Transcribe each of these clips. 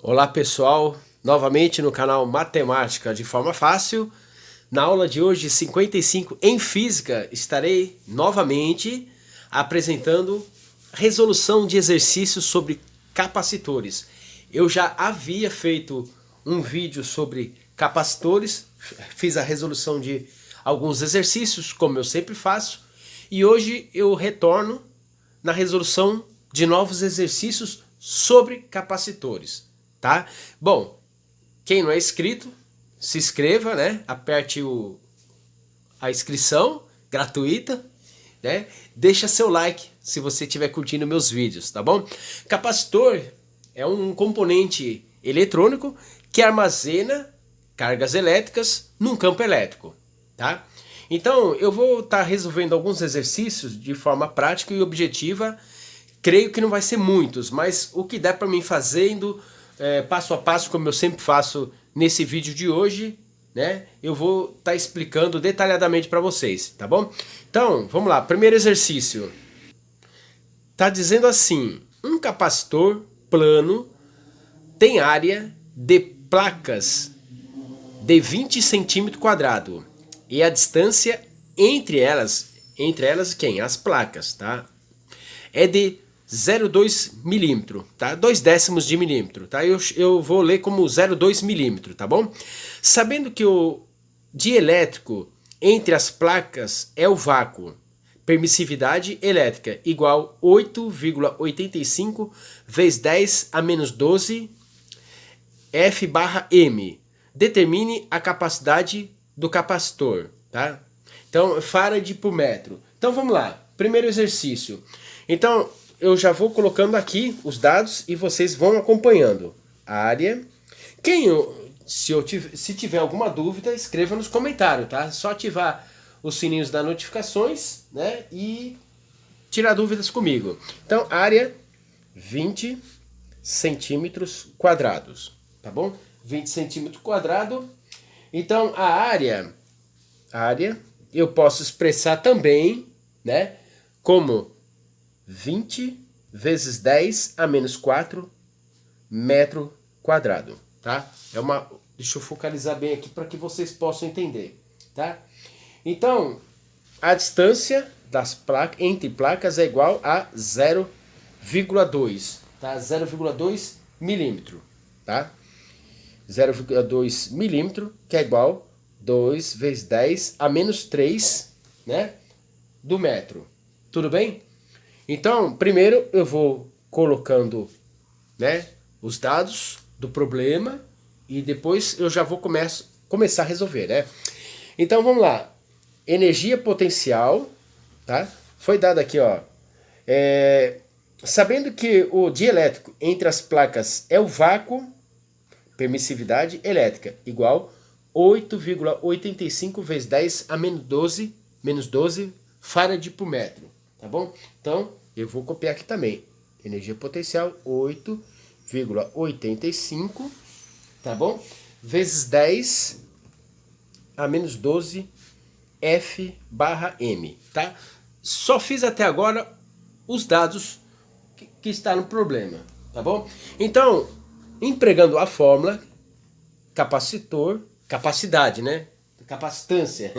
Olá pessoal, novamente no canal Matemática de Forma Fácil. Na aula de hoje, 55 em Física, estarei novamente apresentando resolução de exercícios sobre capacitores. Eu já havia feito um vídeo sobre capacitores, fiz a resolução de alguns exercícios, como eu sempre faço, e hoje eu retorno na resolução de novos exercícios sobre capacitores. Tá? Bom, quem não é inscrito, se inscreva, né? Aperte a inscrição gratuita, né? Deixa seu like se você estiver curtindo meus vídeos, tá bom? Capacitor é um componente eletrônico que armazena cargas elétricas num campo elétrico, tá? Então eu vou estar resolvendo alguns exercícios de forma prática e objetiva. Creio que não vai ser muitos, mas o que der para mim fazendo passo a passo, como eu sempre faço nesse vídeo de hoje, né? Eu vou estar explicando detalhadamente para vocês, tá bom? Então, vamos lá. Primeiro exercício. Tá dizendo assim: um capacitor plano tem área de placas de 20 centímetros quadrados e a distância entre elas quem? As placas, tá? É de 0,2 milímetro, tá? 0,2 de milímetro, tá? Eu vou ler como 0,2 milímetro, tá bom? Sabendo que o dielétrico entre as placas é o vácuo, permissividade elétrica igual 8,85 vezes 10 a menos 12 F/m. Determine a capacidade do capacitor, tá? Então, farad por metro. Então, vamos lá. Primeiro exercício. Então, eu já vou colocando aqui os dados e vocês vão acompanhando. Área. Se tiver alguma dúvida, escreva nos comentários, tá? Só ativar os sininhos das notificações, né? E tirar dúvidas comigo. Então, área 20 centímetros quadrados, tá bom? 20 centímetros quadrados. Então, a área eu posso expressar também, né? Como 20 vezes 10 a menos 4 metro quadrado, tá? Deixa eu focalizar bem aqui para que vocês possam entender, tá? Então, a distância das placas entre placas é igual a 0,2, tá? 0,2 milímetro, tá? 0,2 milímetro, que é igual 2 vezes 10 a menos 3, né? Do metro. Tudo bem? Então, primeiro eu vou colocando, né, os dados do problema e depois eu já vou começar a resolver, né? Então, vamos lá. Energia potencial, tá? Foi dado aqui, ó. Sabendo que o dielétrico entre as placas é o vácuo, permissividade elétrica, igual 8,85 vezes 10 a menos 12 farad por metro. Tá bom? Então, eu vou copiar aqui também. Energia potencial, 8,85, tá bom? Vezes 10 a menos 12 F/m, tá? Só fiz até agora os dados que está no problema, tá bom? Então, empregando a fórmula, capacitor, capacidade, né? Capacitância,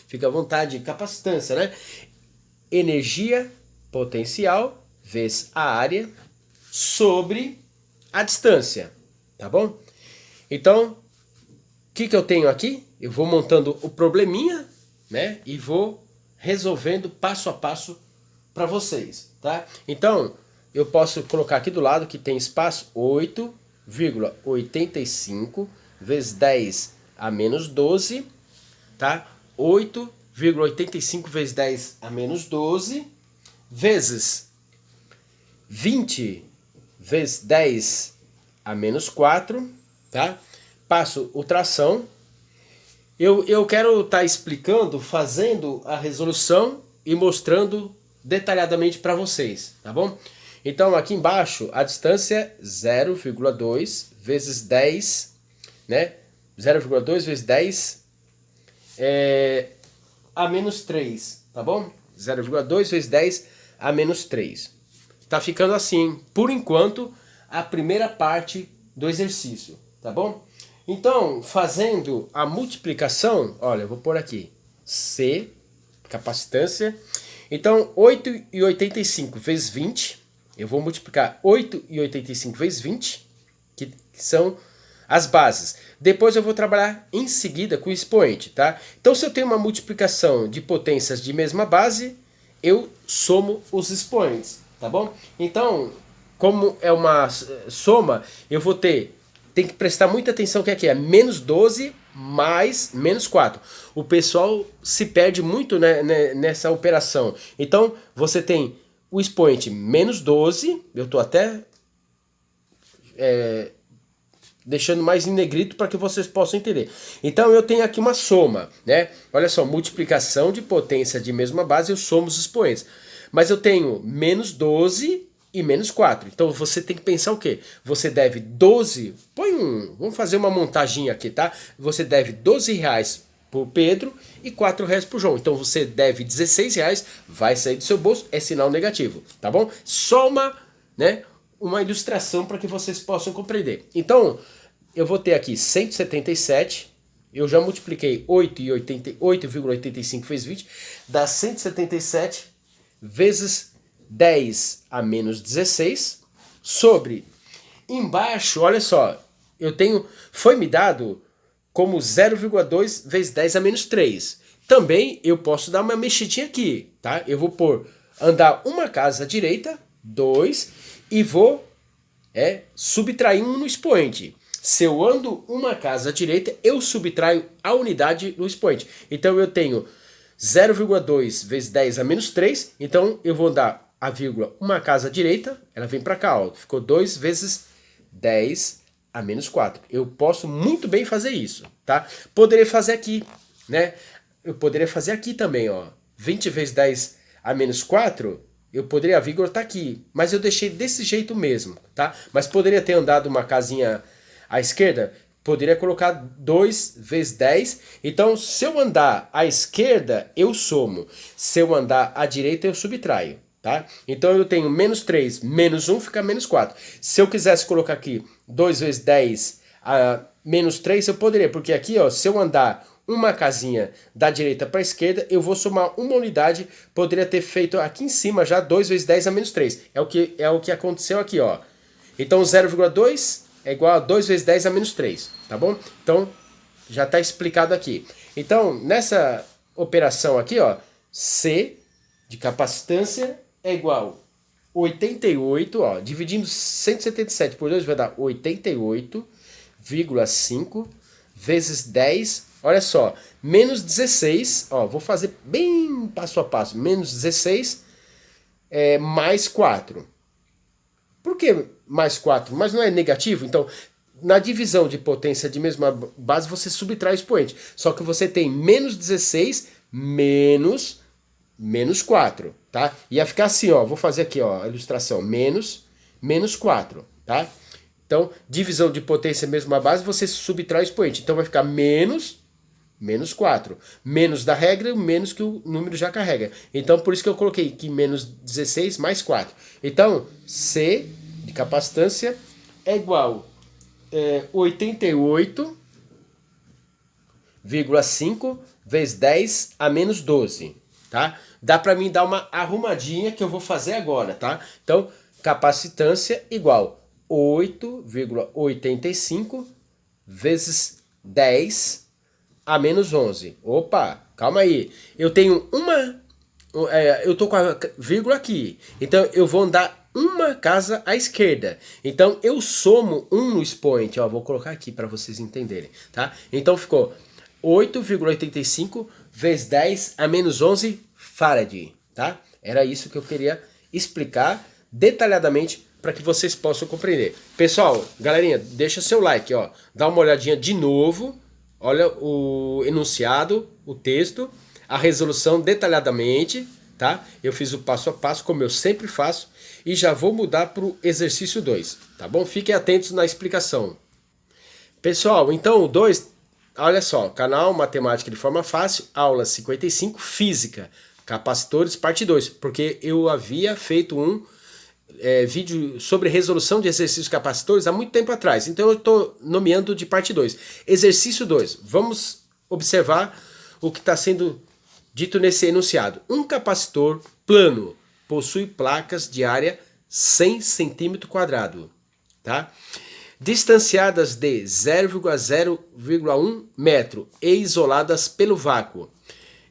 fica à vontade, capacitância, né? Energia potencial vezes a área sobre a distância, tá bom? Então, o que eu tenho aqui? Eu vou montando o probleminha, né? E vou resolvendo passo a passo para vocês, tá? Então, eu posso colocar aqui do lado que tem espaço 8,85 vezes 10 a menos 12, tá? 8,85 vezes 10 a menos 12, vezes 20 vezes 10 a menos 4, tá? Passo o tração. Eu quero estar explicando, fazendo a resolução e mostrando detalhadamente para vocês, tá bom? Então, aqui embaixo, a distância é 0,2 vezes 10, né? 0,2 vezes 10 a menos 3, tá bom? 0,2 vezes 10 a menos 3. Tá ficando assim, por enquanto, a primeira parte do exercício, tá bom? Então, fazendo a multiplicação, olha, eu vou pôr aqui, C, capacitância. Então, 8,85 vezes 20, eu vou multiplicar 8,85 vezes 20, que são as bases. Depois eu vou trabalhar em seguida com o expoente, tá? Então, se eu tenho uma multiplicação de potências de mesma base, eu somo os expoentes, tá bom? Então, como é uma soma, eu vou ter... Tem que prestar muita atenção que aqui é menos 12 mais menos 4. O pessoal se perde muito, né, nessa operação. Então, você tem o expoente menos 12. Eu estou até deixando mais em negrito para que vocês possam entender. Então, eu tenho aqui uma soma, né? Olha só, multiplicação de potência de mesma base, eu somo os expoentes. Mas eu tenho menos 12... e menos 4. Então você tem que pensar o quê? Você deve 12... Vamos fazer uma montagem aqui, tá? Você deve 12 reais pro Pedro e 4 reais pro João. Então você deve 16 reais, vai sair do seu bolso, é sinal negativo, tá bom? Só uma ilustração para que vocês possam compreender. Então, eu vou ter aqui 177, eu já multipliquei 8,85 vezes 20, dá 177 vezes 10 a menos 16, sobre, embaixo, olha só, eu tenho, foi me dado como 0,2 vezes 10 a menos 3. Também eu posso dar uma mexidinha aqui, tá? Eu vou pôr, andar uma casa à direita, 2, e vou subtrair 1 no expoente. Se eu ando uma casa à direita, eu subtraio a unidade no expoente. Então eu tenho 0,2 vezes 10 a menos 3, então eu vou dar a vírgula uma casa à direita, ela vem para cá, ó, ficou 2 vezes 10 a menos 4. Eu posso muito bem fazer isso, tá? Poderia fazer aqui, né? Eu poderia fazer aqui também, ó. 20 vezes 10 a menos 4, eu poderia, a vírgula tá aqui, mas eu deixei desse jeito mesmo, tá? Mas poderia ter andado uma casinha à esquerda, poderia colocar 2 vezes 10. Então, se eu andar à esquerda, eu somo. Se eu andar à direita, eu subtraio. Tá? Então eu tenho menos 3, menos 1 fica menos 4. Se eu quisesse colocar aqui 2 vezes 10 a menos 3, eu poderia, porque aqui, ó, se eu andar uma casinha da direita para a esquerda, eu vou somar uma unidade, poderia ter feito aqui em cima já 2 vezes 10 a menos 3. É o que aconteceu aqui, ó. Então 0,2 é igual a 2 vezes 10 a menos 3, tá bom? Então já está explicado aqui. Então nessa operação aqui, ó, C de capacitância é igual a 88, ó, dividindo 177 por 2 vai dar 88,5 vezes 10, olha só, menos 16, ó, vou fazer bem passo a passo, menos 16 mais 4. Por que mais 4? Mas não é negativo? Então, na divisão de potência de mesma base, você subtrai o expoente. Só que você tem menos 16 menos 4, tá? Ia ficar assim, ó, vou fazer aqui, ó, a ilustração, menos 4, tá? Então, divisão de potência mesma base, você subtrai o expoente. Então vai ficar menos 4. Menos da regra, menos que o número já carrega. Então, por isso que eu coloquei aqui menos 16 mais 4. Então, C de capacitância é igual a 88,5 vezes 10 a menos 12, tá? Dá para mim dar uma arrumadinha que eu vou fazer agora, tá? Então, capacitância igual 8,85 vezes 10 a menos 11. Opa, calma aí. Eu tenho eu tô com a vírgula aqui. Então, eu vou andar uma casa à esquerda. Então, eu somo 1 no expoente. Ó, vou colocar aqui para vocês entenderem, tá? Então, ficou 8,85 vezes 10 a menos 11 Farad, tá? Era isso que eu queria explicar detalhadamente para que vocês possam compreender. Pessoal, galerinha, deixa seu like, ó. Dá uma olhadinha de novo. Olha o enunciado, o texto, a resolução detalhadamente, tá? Eu fiz o passo a passo, como eu sempre faço, e já vou mudar para o exercício 2, tá bom? Fiquem atentos na explicação. Pessoal, então o 2, olha só, canal Matemática de Forma Fácil, aula 55, Física, Capacitores, parte 2, porque eu havia feito um vídeo sobre resolução de exercícios capacitores há muito tempo atrás, então eu estou nomeando de parte 2. Exercício 2, vamos observar o que está sendo dito nesse enunciado. Um capacitor plano possui placas de área 100 cm², tá? Distanciadas de 0,0,1 metro e isoladas pelo vácuo.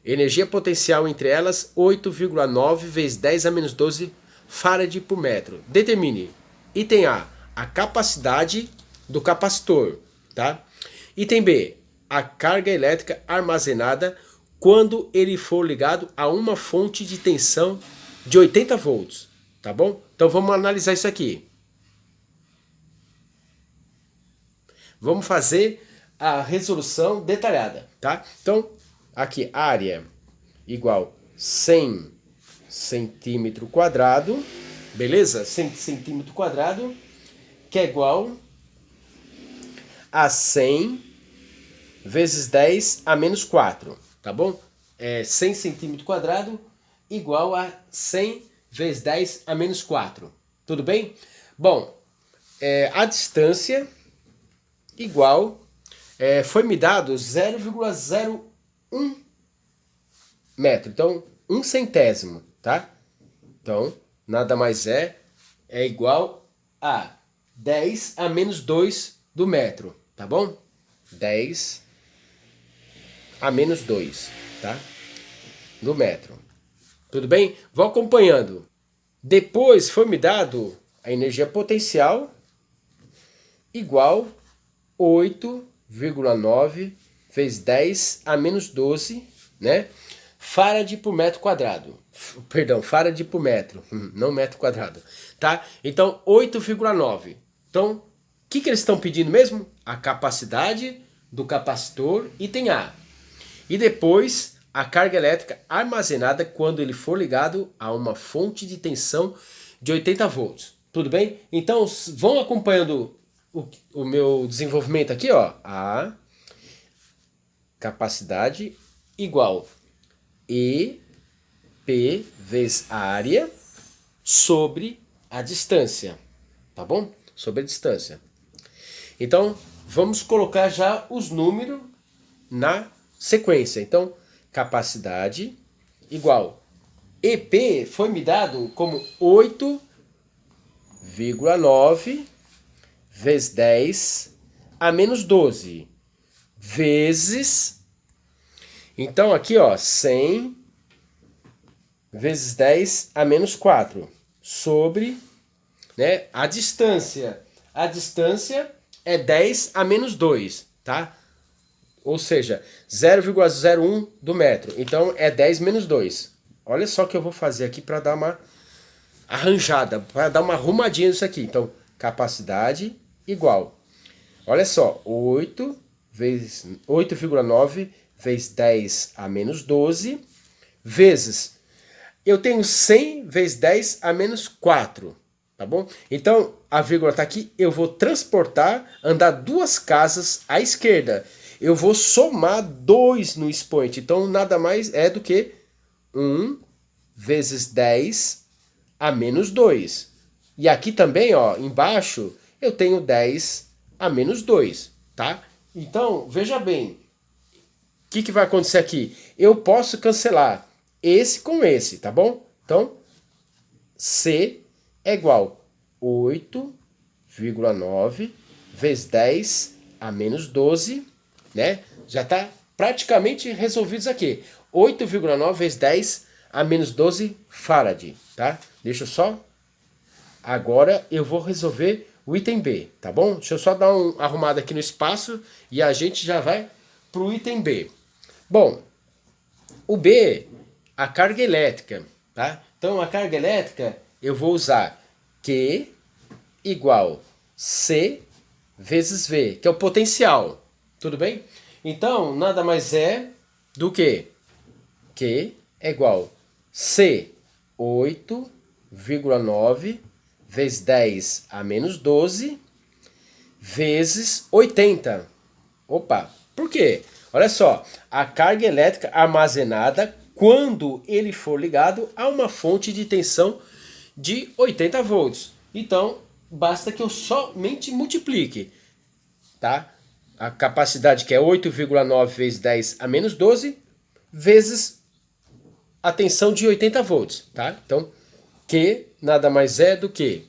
Energia potencial entre elas 8,9 vezes 10 a menos 12 farad por metro. Determine. Item A, a capacidade do capacitor, tá? Item B, a carga elétrica armazenada quando ele for ligado a uma fonte de tensão de 80 volts, tá bom? Então vamos analisar isso aqui. Vamos fazer a resolução detalhada, tá? Então, aqui, área igual 100 cm², beleza? 100 cm², que é igual a 100 vezes 10 a menos 4, tá bom? 100 cm² igual a 100 vezes 10 a menos 4, tudo bem? Bom, a distância igual, foi me dado 0,01 metro, então 1 centésimo, tá? Então, nada mais é igual a 10 a menos 2 do metro, tá bom? 10 a menos 2, tá? Do metro. Tudo bem? Vou acompanhando. Depois foi me dado a energia potencial igual 8,9 vezes 10 a menos 12, né? Farad por metro quadrado. Perdão, farad por metro, não metro quadrado, tá? Então, 8,9. Então, o que eles estão pedindo mesmo? A capacidade do capacitor, item A. E depois, a carga elétrica armazenada quando ele for ligado a uma fonte de tensão de 80 volts. Tudo bem? Então, vão acompanhando o meu desenvolvimento aqui, ó. A capacidade igual EP vezes a área sobre a distância, tá bom? Sobre a distância. Então, vamos colocar já os números na sequência. Então, capacidade igual EP foi me dado como 8,9 vezes 10 a menos 12 vezes, então aqui ó, 100 vezes 10 a menos 4 sobre, né, a distância. A distância é 10 a menos 2, tá? Ou seja, 0,01 do metro. Então é 10 menos 2. Olha só o que eu vou fazer aqui para dar uma arranjada, para dar uma arrumadinha nisso aqui. Então, capacidade igual. Olha só, 8,9 vezes 10 a menos 12 vezes. Eu tenho 100 vezes 10 a menos 4, tá bom? Então, a vírgula está aqui, eu vou transportar, andar 2 casas à esquerda. Eu vou somar 2 no expoente, então nada mais é do que 1 vezes 10 a menos 2. E aqui também, ó, embaixo, eu tenho 10 a menos 2, tá? Então, veja bem, o que vai acontecer aqui? Eu posso cancelar esse com esse, tá bom? Então, C é igual a 8,9 vezes 10 a menos 12, né? Já está praticamente resolvido isso aqui. 8,9 vezes 10 a menos 12 farad, tá? Deixa eu só... Agora eu vou resolver o item B, tá bom? Deixa eu só dar uma arrumada aqui no espaço e a gente já vai para o item B. Bom, o B, a carga elétrica, tá? Então a carga elétrica eu vou usar Q igual C vezes V, que é o potencial, tudo bem? Então nada mais é do que Q é igual C 8,9 vezes 10 a menos 12 vezes 80. Opa, por quê? Olha só, a carga elétrica armazenada quando ele for ligado a uma fonte de tensão de 80 volts. Então, basta que eu somente multiplique, tá? A capacidade que é 8,9 vezes 10 a menos 12, vezes a tensão de 80 volts, tá? Então, que nada mais é do que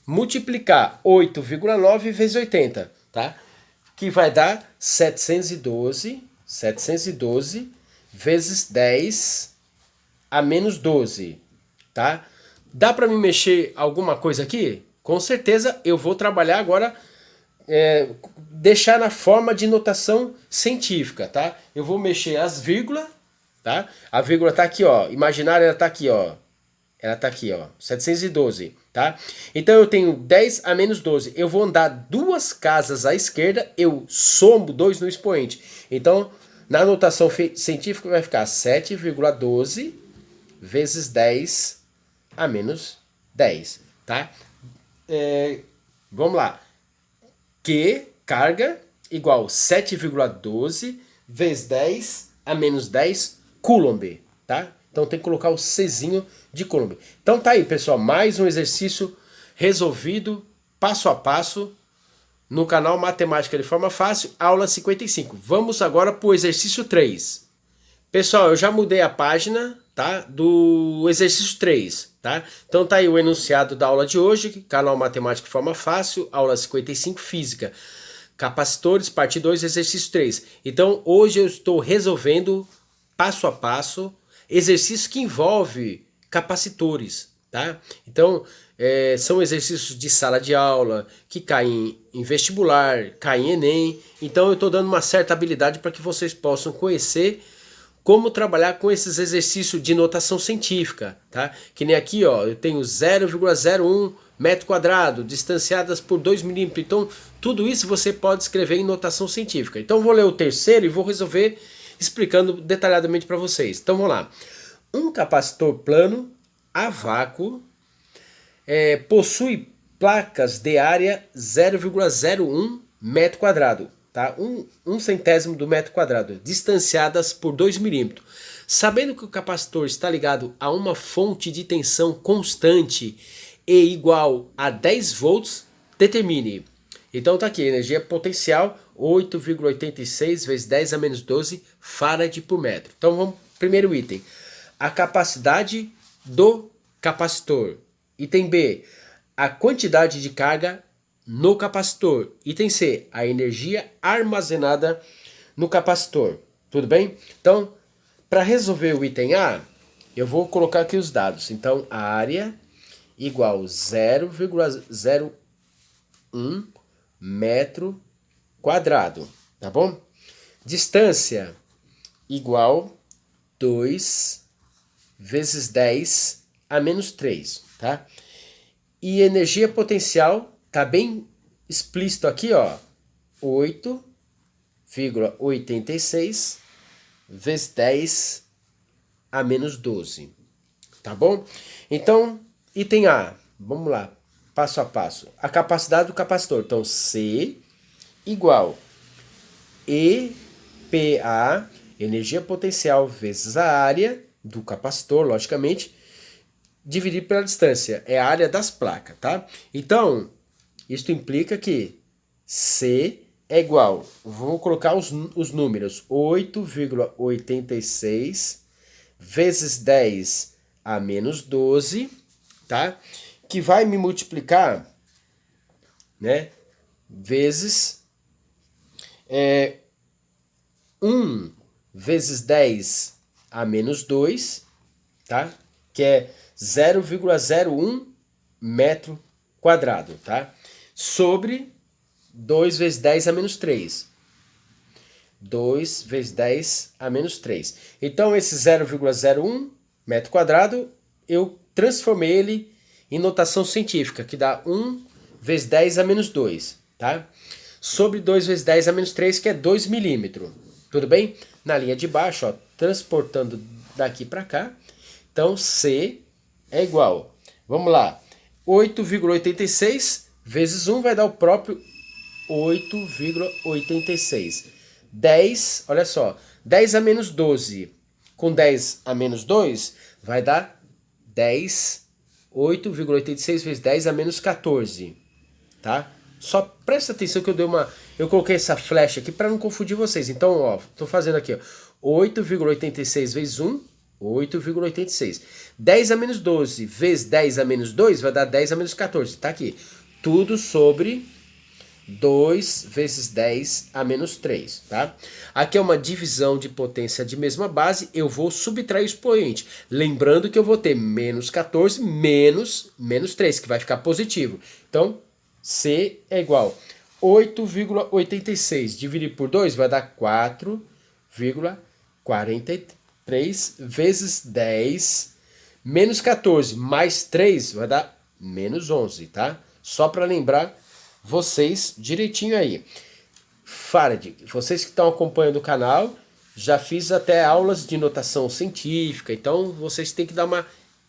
multiplicar 8,9 vezes 80, tá? Que vai dar 712 vezes 10 a menos 12, tá? Dá para me mexer alguma coisa aqui? Com certeza eu vou trabalhar agora, deixar na forma de notação científica, tá? Eu vou mexer as vírgulas, tá? A vírgula tá aqui, ó. Imaginária, ela tá aqui, ó. Ela tá aqui, ó. 712, tá? Então eu tenho 10 a menos 12. Eu vou andar duas casas à esquerda, eu somo 2 no expoente. Então, na notação científica vai ficar 7,12 vezes 10 a menos 10, tá? Vamos lá. Q, carga, igual 7,12 vezes 10 a menos 10 Coulomb, tá? Então tem que colocar o Czinho de Coulomb. Então tá aí, pessoal, mais um exercício resolvido, passo a passo, no canal Matemática de Forma Fácil, aula 55. Vamos agora para o exercício 3. Pessoal, eu já mudei a página, tá, do exercício 3, tá? Então tá aí o enunciado da aula de hoje, canal Matemática de Forma Fácil, aula 55, Física. Capacitores, parte 2, exercício 3. Então hoje eu estou resolvendo, passo a passo, exercício que envolve capacitores, tá? Então, são exercícios de sala de aula, que caem em vestibular, caem em Enem. Então eu estou dando uma certa habilidade para que vocês possam conhecer como trabalhar com esses exercícios de notação científica, tá? Que nem aqui, ó, eu tenho 0,01 metro quadrado, distanciadas por 2 milímetros. Então, tudo isso você pode escrever em notação científica. Então, vou ler o terceiro e vou resolver explicando detalhadamente para vocês. Então, vamos lá. Um capacitor plano a vácuo possui placas de área 0,01 metro quadrado. Tá? Um centésimo do metro quadrado, distanciadas por 2 milímetros. Sabendo que o capacitor está ligado a uma fonte de tensão constante e igual a 10 volts, determine. Então tá aqui, energia potencial 8,86 vezes 10 a menos 12 farad por metro. Então vamos, primeiro item, a capacidade do capacitor. Item B, a quantidade de carga no capacitor. Item C, a energia armazenada no capacitor. Tudo bem? Então, para resolver o item A, eu vou colocar aqui os dados. Então, a área igual 0,01 metro quadrado, tá bom? Distância igual 2 vezes 10 a menos 3, tá? E energia potencial tá bem explícito aqui, ó, 8,86 vezes 10 a menos 12, tá bom? Então, item A, vamos lá, passo a passo. A capacidade do capacitor, então C igual EPA, energia potencial vezes a área do capacitor, logicamente, dividido pela distância, é a área das placas, tá? Então, isto implica que C é igual, vou colocar os números, 8,86 vezes 10 a menos 12, tá? Que vai me multiplicar, né, vezes 1 vezes 10 a menos 2, tá? Que é 0,01 metro quadrado, tá? Sobre 2 vezes 10 a menos 3. 2 vezes 10 a menos 3. Então, esse 0,01 metro quadrado, eu transformei ele em notação científica, que dá 1 vezes 10 a menos 2, tá? Sobre 2 vezes 10 a menos 3, que é 2 milímetros. Tudo bem? Na linha de baixo, ó, transportando daqui para cá. Então, C é igual, vamos lá, 8,86 vezes 1 vai dar o próprio 8,86. 10, olha só, 10 a menos 12 com 10 a menos 2 vai dar 10 8,86 vezes 10 a menos 14, tá? Só presta atenção que eu coloquei essa flecha aqui para não confundir vocês. Então, ó, tô fazendo aqui, ó, 8,86 vezes 1, 8,86. 10 a menos 12 vezes 10 a menos 2 vai dar 10 a menos 14, tá aqui. Tudo sobre 2 vezes 10 a menos 3, tá? Aqui é uma divisão de potência de mesma base, eu vou subtrair o expoente. Lembrando que eu vou ter menos 14 menos 3, que vai ficar positivo. Então, C é igual a 8,86 dividido por 2 vai dar 4,43 vezes 10 menos 14 mais 3 vai dar menos 11, tá? Só para lembrar vocês direitinho aí. Faraday, vocês que estão acompanhando o canal, já fiz até aulas de notação científica, então vocês têm que dar uma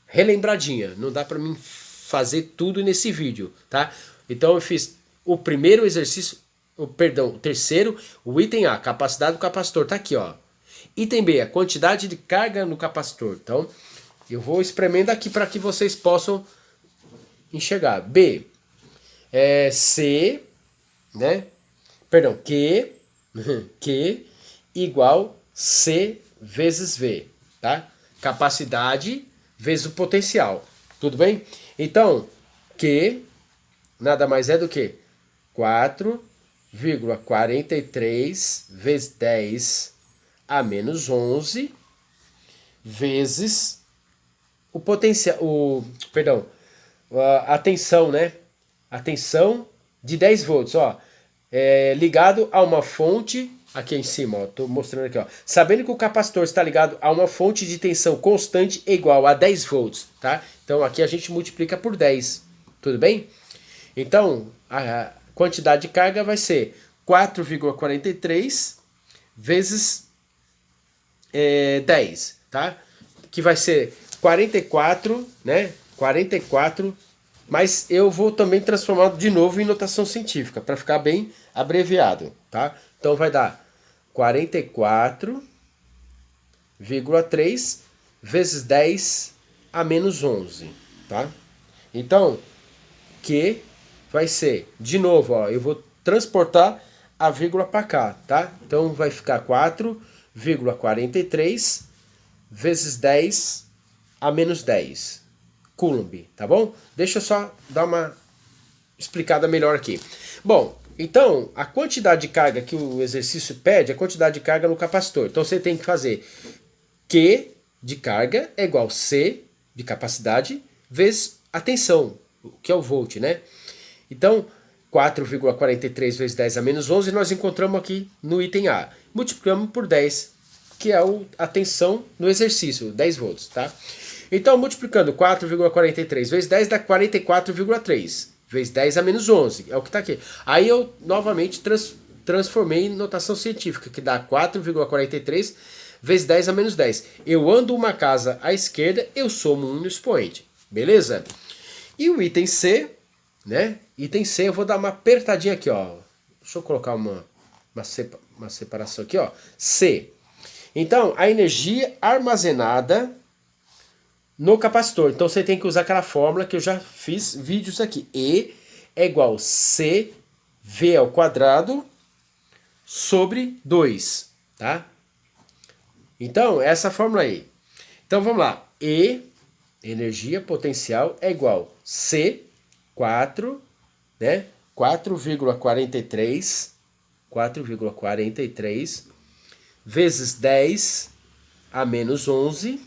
relembradinha, não dá para mim fazer tudo nesse vídeo, tá? Então eu fiz o primeiro exercício, o terceiro, o item A, capacidade do capacitor, tá aqui, ó. Item B, a quantidade de carga no capacitor. Então, eu vou espremendo aqui para que vocês possam enxergar. B, C, né? Perdão, Q igual C vezes V, tá? Capacidade vezes o potencial, tudo bem? Então, Q nada mais é do que 4,43 vezes 10 a menos 11 vezes o potencial, a tensão, né? A tensão de 10 volts, ó, ligado a uma fonte, aqui em cima, ó, tô mostrando aqui, ó, sabendo que o capacitor está ligado a uma fonte de tensão constante igual a 10 volts, tá? Então aqui a gente multiplica por 10, tudo bem? Então a quantidade de carga vai ser 4,43 vezes 10, tá? Que vai ser 44, né? 44, mas eu vou também transformar de novo em notação científica, para ficar bem abreviado, tá? Então vai dar 44,3 vezes 10 a menos 11, tá? Então, que vai ser, de novo, ó, eu vou transportar a vírgula para cá, tá? Então vai ficar 4,43 vezes 10 a menos 10 Coulomb, tá bom? Deixa eu só dar uma explicada melhor aqui. Bom, então, a quantidade de carga que o exercício pede é a quantidade de carga no capacitor. Então você tem que fazer Q de carga é igual a C de capacidade vezes a tensão, que é o volt, né? Então, 4,43 vezes 10 a menos 11 nós encontramos aqui no item A. Multiplicamos por 10, que é a tensão no exercício, 10 volts, tá? Então, multiplicando 4,43 vezes 10 dá 44,3 vezes 10 a menos 11, é o que está aqui. Aí eu novamente transformei em notação científica, que dá 4,43 vezes 10 a menos 10. Eu ando uma casa à esquerda, eu somo um no expoente, beleza? E o item C, né? Item C eu vou dar uma apertadinha aqui, ó. Deixa eu colocar uma separação aqui, ó. C. Então, a energia armazenada no capacitor. Então você tem que usar aquela fórmula que eu já fiz vídeos aqui. E é igual a CV ao quadrado sobre 2, tá? Então, essa fórmula aí. Então vamos lá. E, energia potencial, é igual a C, 4, né? 4,43 vezes 10 a menos 11,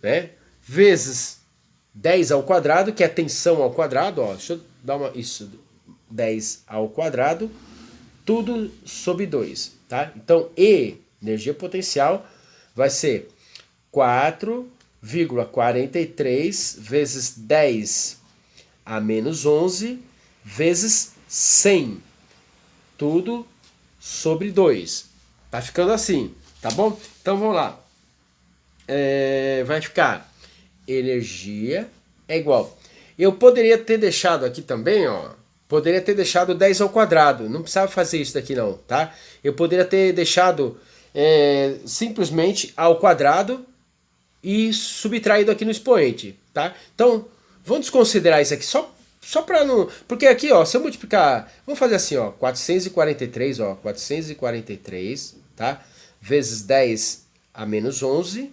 né? Vezes 10 ao quadrado, que é a tensão ao quadrado, ó, deixa eu dar isso, 10 ao quadrado, tudo sobre 2, tá? Então, E, energia potencial, vai ser 4,43 vezes 10 a menos 11 vezes 100, tudo sobre 2. Tá ficando assim, tá bom? Então vamos lá. Vai ficar energia é igual. Eu poderia ter deixado aqui também, ó. Poderia ter deixado 10 ao quadrado. Não precisava fazer isso daqui não, tá? Eu poderia ter deixado simplesmente ao quadrado e subtraído aqui no expoente. tá? Então, vamos desconsiderar isso aqui só para não... Porque aqui, ó, se eu multiplicar... Vamos fazer assim, ó, 443, ó, 443, tá? Vezes 10 a menos 11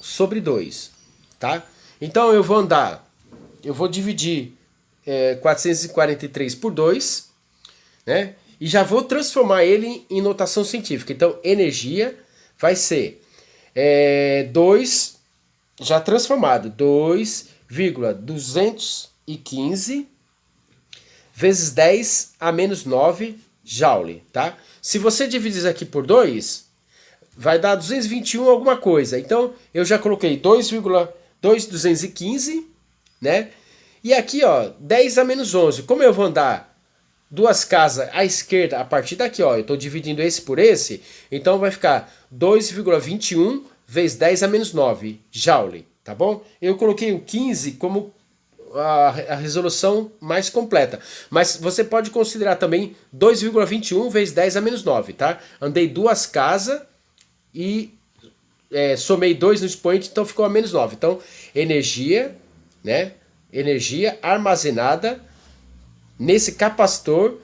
sobre 2, tá? Então eu vou dividir 443 por 2, né? E já vou transformar ele em notação científica. Então, energia vai ser 2, já transformado, 2,215 vezes 10 a menos 9 joule, tá? Se você dividir isso aqui por 2, vai dar 221 alguma coisa. Então, eu já coloquei 2,215, né? E aqui, ó, 10 a menos 11. Como eu vou andar duas casas à esquerda a partir daqui, ó, eu estou dividindo esse por esse, então vai ficar 2,21 vezes 10 a menos 9 joule, tá bom? Eu coloquei o 15 como a resolução mais completa, mas você pode considerar também 2,21 vezes 10 a menos 9, tá? Andei duas casas e somei 2 no expoente, então ficou a menos 9. Então, energia, né? Energia armazenada nesse capacitor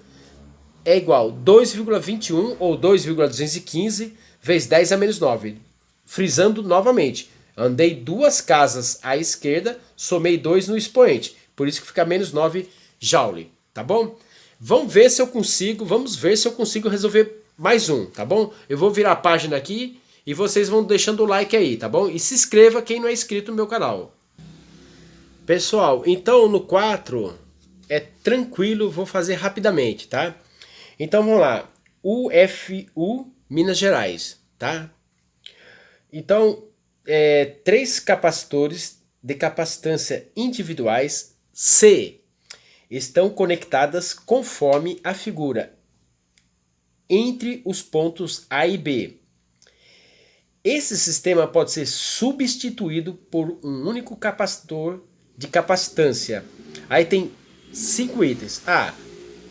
é igual a 2,21 ou 2,215 vezes 10 a menos 9. Frisando novamente, andei duas casas à esquerda, somei 2 no expoente. Por isso que fica menos 9 joule, tá bom? Vamos ver se eu consigo resolver mais um, tá bom? Eu vou virar a página aqui e vocês vão deixando o like aí, tá bom? E se inscreva quem não é inscrito no meu canal. Pessoal, então no 4... é tranquilo, vou fazer rapidamente, tá? Então vamos lá. UFU Minas Gerais, tá? Então, 3 capacitores de capacitância individuais C estão conectadas conforme a figura entre os pontos A e B. Esse sistema pode ser substituído por um único capacitor de capacitância. Aí tem 5 itens. A,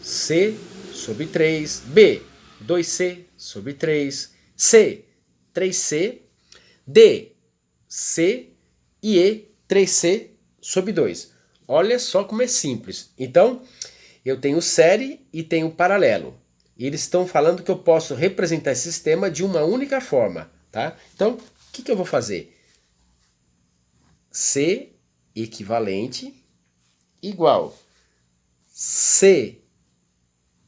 C sobre 3. B, 2C sobre 3. C, 3C. D, C e E, 3C sobre 2. Olha só como é simples. Então, eu tenho série e tenho paralelo. E eles estão falando que eu posso representar esse sistema de uma única forma, tá? Então, o que eu vou fazer? C equivalente igual C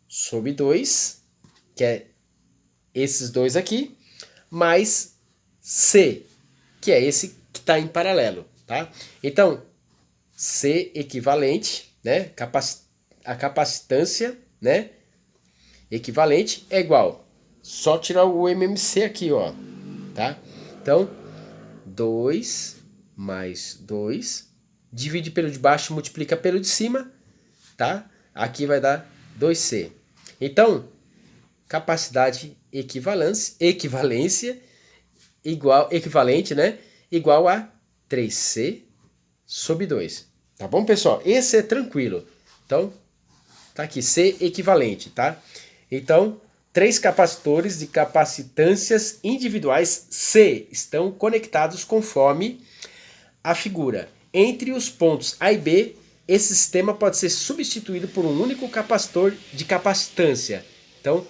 sobre 2, que é esses dois aqui, mais C, que é esse que está em paralelo, tá? Então, C equivalente, né? A capacitância, né? Equivalente é igual. Só tirar o MMC aqui, ó, tá? Então, 2 mais 2, divide pelo de baixo, multiplica pelo de cima, tá? Aqui vai dar 2C. Então, capacidade equivalência equivalente, né? Igual a 3C sobre 2. Tá bom, pessoal? Esse é tranquilo. Então, tá aqui, C equivalente, tá? Então, 3 capacitores de capacitâncias individuais C estão conectados conforme a figura. Entre os pontos A e B, esse sistema pode ser substituído por um único capacitor de capacitância. Então,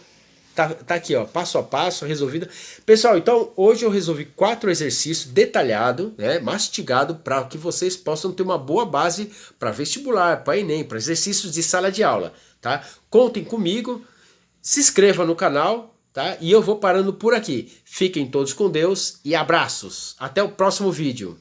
tá aqui, ó, passo a passo, resolvido. Pessoal, então hoje eu resolvi 4 exercícios detalhados, né, mastigado, para que vocês possam ter uma boa base para vestibular, para Enem, para exercícios de sala de aula, tá? Contem comigo, se inscreva no canal, tá? E eu vou parando por aqui. Fiquem todos com Deus e abraços. Até o próximo vídeo.